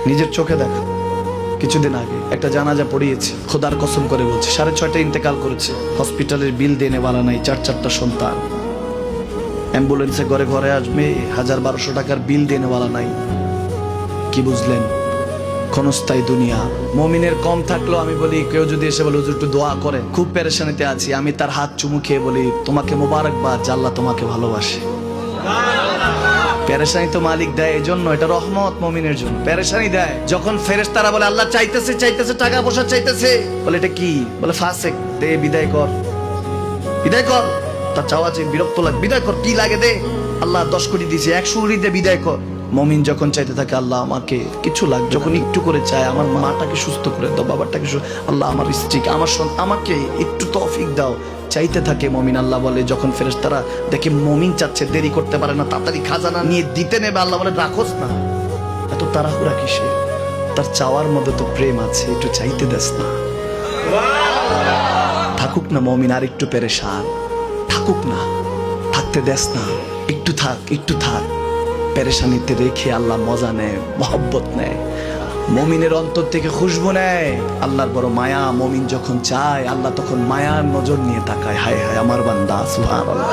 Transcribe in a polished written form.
নিজের চোখে দেখা। কিছুদিন আগে একটা জানাজা পড়িয়েছে, খোদার কসম করে বলছে 6:30 ইন্তেকাল করেছে। হসপিটালের বিল দেনেওয়ালা নাই, 4 সন্তান। অ্যাম্বুলেন্সে ঘরে ঘরে আসবে, 1000-1200 টাকার বিল দেনেওয়ালা নাই। কি বুঝলেন? ক্ষণস্থায়ী দুনিয়া। মুমিনের কম থাকলেও আমি বলি, কেউ যদি এসে বলে হুজুর একটু দোয়া করে, খুব পেরেশানিতে আছি, আমি তার হাত চুমু খেয়ে বলি তোমাকে মোবারকবাদ, আল্লাহ তোমাকে ভালোবাসে। পেরেশানি তো মালিক দেয়, এই জন্য এটা রহমত মুমিনের জন্য। পেরেশানি দেয় যখন ফেরেশতারা বলে আল্লাহ চাইতেছে চাইতেছে, টাকা পয়সা চাইতেছে, বলে এটা কি? বলে ফাসেক, দে বিদায় কর, বিদায় কর। তার চাওয়া চেয়ে বিরক্ত লাগে, বিদায় কর, কি লাগে দে। আল্লাহ 10 কোটি দিয়েছে, 100 কোটি দিয়ে বিদায় কর। মমিন যখন চাইতে থাকে আল্লাহ আমাকে কিছু লাগ, যখন একটু করে চায় আমার মাটাকে সুস্থ করে দাও, বাবাটাকে আল্লাহ আমার স্ত্রীকে, আমার আমাকে একটু তৌফিক দাও, চাইতে থাকে মমিন। আল্লাহ বলে যখন ফেরেশতারা দেখে মমিন চাচ্ছে, দেরি করতে পারে না, তাড়াতাড়ি খাজানা নিয়ে দিতে নেবে, আল্লাহ বলে রাখোস না, এত তাড়াহুড়া কিসে? তার চাওয়ার মধ্যে তো প্রেম আছে, একটু চাইতে দেস না। থাকুক না মমিন আর একটু পেরেশান, থাকুক না, থাকতে দেস না, একটু থাক, একটু থাক। পেরেশানিতে রেখে আল্লাহ মজা নেয়, মহব্বত নেয়, মমিনের অন্তর থেকে খুশবু নেয়। আল্লাহর বড় মায়া, মমিন যখন চায় আল্লাহ তখন মায়ার নজর নিয়ে তাকায়, হায় হায় আমার বান্দা, সুবহানাল্লাহ।